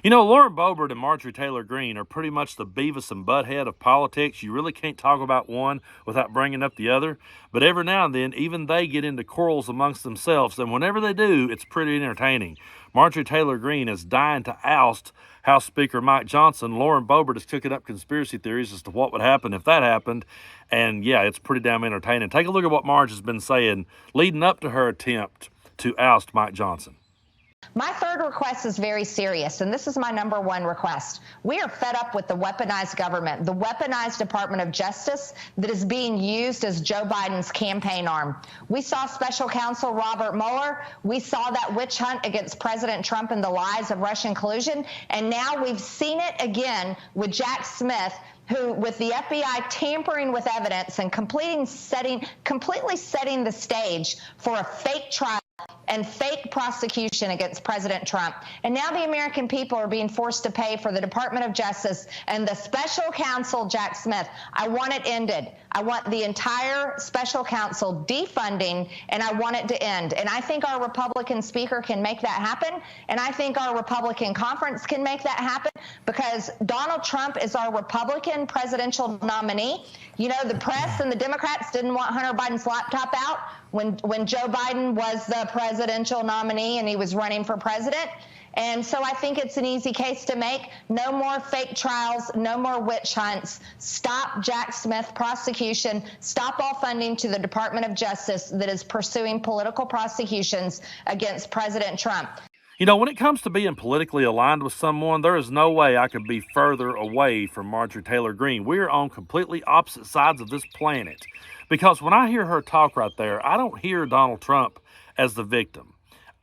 You know, Lauren Boebert and Marjorie Taylor Greene are pretty much the Beavis and Butthead of politics. You really can't talk about one without bringing up the other. But every now and then, even they get into quarrels amongst themselves. And whenever they do, it's pretty entertaining. Marjorie Taylor Greene is dying to oust House Speaker Mike Johnson. Lauren Boebert is cooking up conspiracy theories as to what would happen if that happened. And yeah, it's pretty damn entertaining. Take a look at what Marge has been saying leading up to her attempt to oust Mike Johnson. My third request is very serious, and this is my number one request. We are fed up with the weaponized government, the weaponized Department of Justice that is being used as Joe Biden's campaign arm. We saw Special Counsel Robert Mueller. We saw that witch hunt against President Trump and the lies of Russian collusion, and now we've seen it again with Jack Smith, who, with the FBI tampering with evidence and completely setting the stage for a fake trial and fake prosecution against President Trump. And now the American people are being forced to pay for the Department of Justice and the special counsel, Jack Smith. I want it ended. I want the entire special counsel defunding, and I want it to end. And I think our Republican speaker can make that happen. And I think our Republican conference can make that happen, because Donald Trump is our Republican presidential nominee. You know, the press and the Democrats didn't want Hunter Biden's laptop out when Joe Biden was the presidential nominee and he was running for president. And so I think it's an easy case to make. No more fake trials, no more witch hunts. Stop Jack Smith prosecution. Stop all funding to the Department of Justice that is pursuing political prosecutions against President Trump. You know, when it comes to being politically aligned with someone, there is no way I could be further away from Marjorie Taylor Greene. We're on completely opposite sides of this planet. Because when I hear her talk right there, I don't hear Donald Trump as the victim.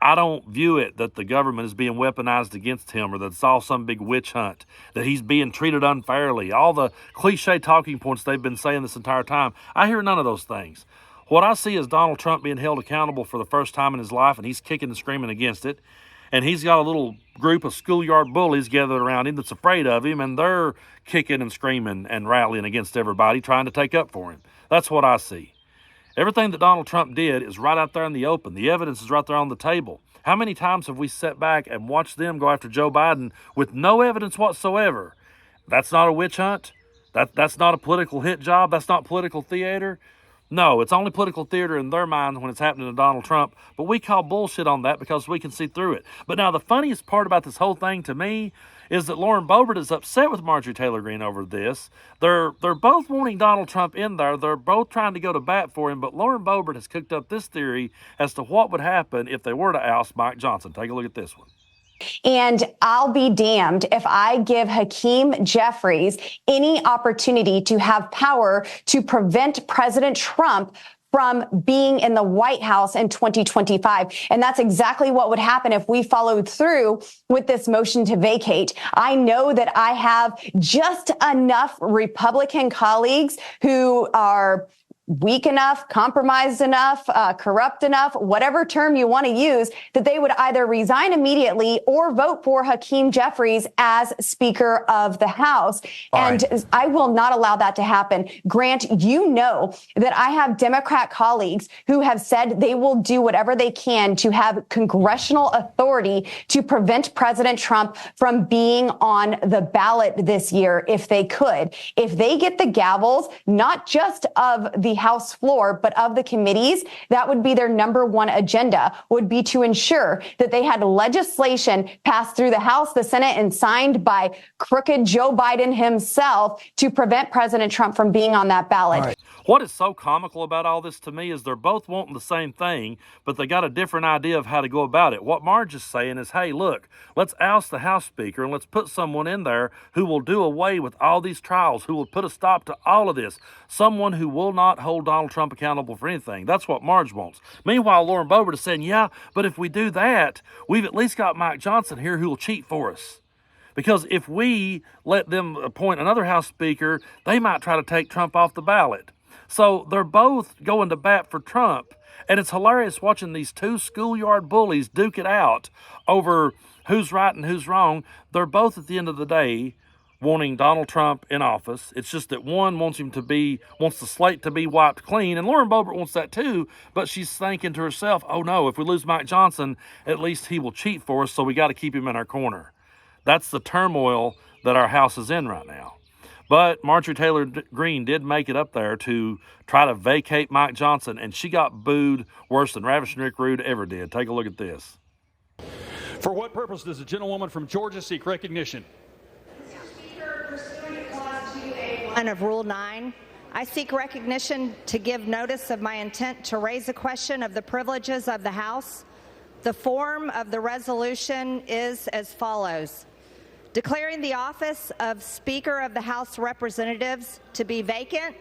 I don't view it that the government is being weaponized against him, or that it's all some big witch hunt, that he's being treated unfairly. All the cliche talking points they've been saying this entire time, I hear none of those things. What I see is Donald Trump being held accountable for the first time in his life, and he's kicking and screaming against it. And he's got a little group of schoolyard bullies gathered around him that's afraid of him, and they're kicking and screaming and rallying against everybody, trying to take up for him. That's what I see. Everything that Donald Trump did is right out there in the open. The evidence is right there on the table. How many times have we sat back and watched them go after Joe Biden with no evidence whatsoever? That's not a witch hunt. That's not a political hit job. That's not political theater. No, it's only political theater in their minds when it's happening to Donald Trump, but we call bullshit on that because we can see through it. But now the funniest part about this whole thing to me is that Lauren Boebert is upset with Marjorie Taylor Greene over this. They're both wanting Donald Trump in there. They're both trying to go to bat for him, but Lauren Boebert has cooked up this theory as to what would happen if they were to oust Mike Johnson. Take a look at this one. And I'll be damned if I give Hakeem Jeffries any opportunity to have power to prevent President Trump from being in the White House in 2025. And that's exactly what would happen if we followed through with this motion to vacate. I know that I have just enough Republican colleagues who are weak enough, compromised enough, corrupt enough, whatever term you want to use, that they would either resign immediately or vote for Hakeem Jeffries as Speaker of the House. And I will not allow that to happen. Grant, you know that I have Democrat colleagues who have said they will do whatever they can to have congressional authority to prevent President Trump from being on the ballot this year if they could. If they get the gavels, not just of the House floor, but of the committees, that would be their number one agenda, would be to ensure that they had legislation passed through the House, the Senate, and signed by crooked Joe Biden himself to prevent President Trump from being on that ballot. What is so comical about all this to me is they're both wanting the same thing, but they got a different idea of how to go about it. What Marge is saying is, hey, look, let's oust the House Speaker and let's put someone in there who will do away with all these trials, who will put a stop to all of this. Someone who will not hold Donald Trump accountable for anything. That's what Marge wants. Meanwhile, Lauren Boebert is saying, yeah, but if we do that, we've at least got Mike Johnson here who will cheat for us. Because if we let them appoint another House Speaker, they might try to take Trump off the ballot. So they're both going to bat for Trump. And it's hilarious watching these two schoolyard bullies duke it out over who's right and who's wrong. They're both, at the end of the day, wanting Donald Trump in office. It's just that one wants the slate to be wiped clean. And Lauren Boebert wants that too, but she's thinking to herself, oh no, if we lose Mike Johnson, at least he will cheat for us, so we got to keep him in our corner. That's the turmoil that our House is in right now. But Marjorie Taylor Greene did make it up there to try to vacate Mike Johnson, and she got booed worse than Ravishing Rick Rude ever did. Take a look at this. For what purpose does the gentlewoman from Georgia seek recognition? Mr. Speaker, pursuant to Clause 2A1 of Rule 9, I seek recognition to give notice of my intent to raise a question of the privileges of the House. The form of the resolution is as follows. Declaring the office of Speaker of the House of Representatives to be vacant.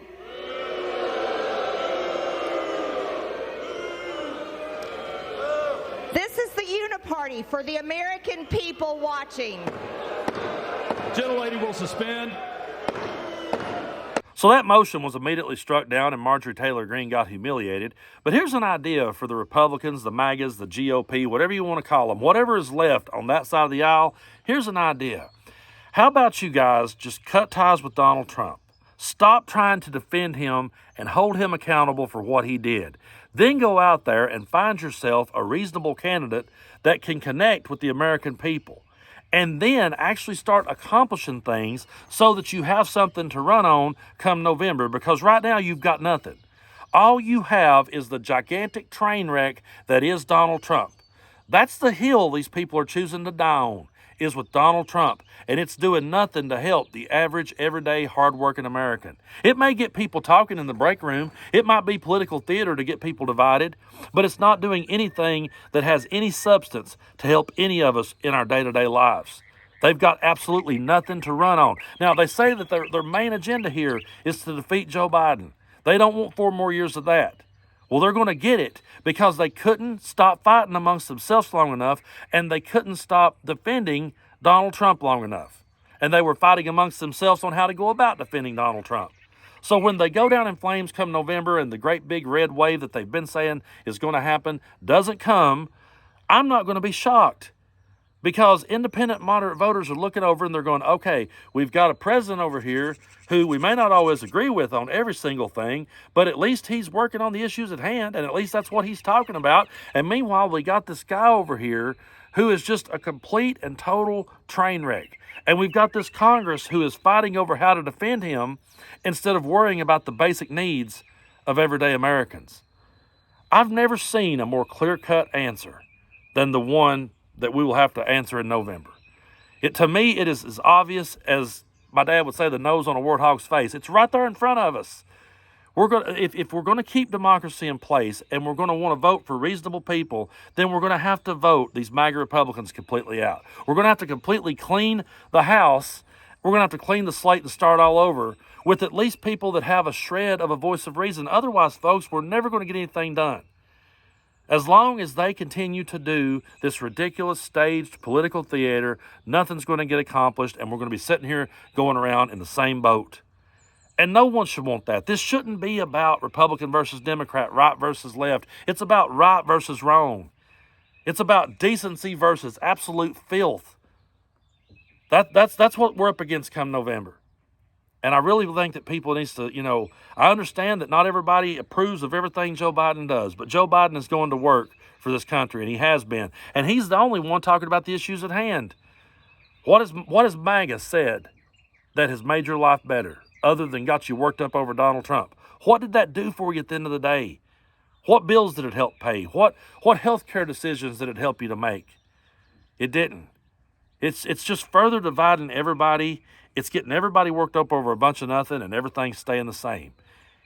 This is the uniparty for the American people watching. Gentlelady will suspend. So that motion was immediately struck down and Marjorie Taylor Greene got humiliated. But here's an idea for the Republicans, the Magas, the GOP, whatever you want to call them, whatever is left on that side of the aisle, here's an idea. How about you guys just cut ties with Donald Trump? Stop trying to defend him and hold him accountable for what he did. Then go out there and find yourself a reasonable candidate that can connect with the American people. And then actually start accomplishing things so that you have something to run on come November, because right now you've got nothing. All you have is the gigantic train wreck that is Donald Trump. That's the hill these people are choosing to die on, is with Donald Trump, and it's doing nothing to help the average, everyday, hardworking American. It may get people talking in the break room. It might be political theater to get people divided, but it's not doing anything that has any substance to help any of us in our day-to-day lives. They've got absolutely nothing to run on. Now, they say that their main agenda here is to defeat Joe Biden. They don't want 4 more years of that. Well, they're going to get it because they couldn't stop fighting amongst themselves long enough, and they couldn't stop defending Donald Trump long enough. And they were fighting amongst themselves on how to go about defending Donald Trump. So when they go down in flames come November and the great big red wave that they've been saying is going to happen doesn't come, I'm not going to be shocked. Because independent moderate voters are looking over and they're going, okay, we've got a president over here who we may not always agree with on every single thing, but at least he's working on the issues at hand, and at least that's what he's talking about. And meanwhile, we got this guy over here who is just a complete and total train wreck. And we've got this Congress who is fighting over how to defend him instead of worrying about the basic needs of everyday Americans. I've never seen a more clear-cut answer than the one that we will have to answer in November. To me, it is as obvious as my dad would say, the nose on a warthog's face. It's right there in front of us. If we're going to keep democracy in place and we're going to want to vote for reasonable people, then we're going to have to vote these MAGA Republicans completely out. We're going to have to completely clean the House. We're going to have to clean the slate and start all over with at least people that have a shred of a voice of reason. Otherwise, folks, we're never going to get anything done. As long as they continue to do this ridiculous staged political theater, nothing's going to get accomplished, and we're going to be sitting here going around in the same boat. And no one should want that. This shouldn't be about Republican versus Democrat, right versus left. It's about right versus wrong. It's about decency versus absolute filth. That's what we're up against come November. And I really think that people needs to, I understand that not everybody approves of everything Joe Biden does, but Joe Biden is going to work for this country, and he has been. And he's the only one talking about the issues at hand. What has Maga said that has made your life better, other than got you worked up over Donald Trump? What did that do for you at the end of the day? What bills did it help pay? What health care decisions did it help you to make? It didn't. It's just further dividing everybody. It's getting everybody worked up over a bunch of nothing, and everything's staying the same.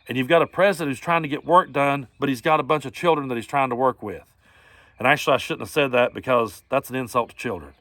And you've got a president who's trying to get work done, but he's got a bunch of children that he's trying to work with. And actually, I shouldn't have said that because that's an insult to children.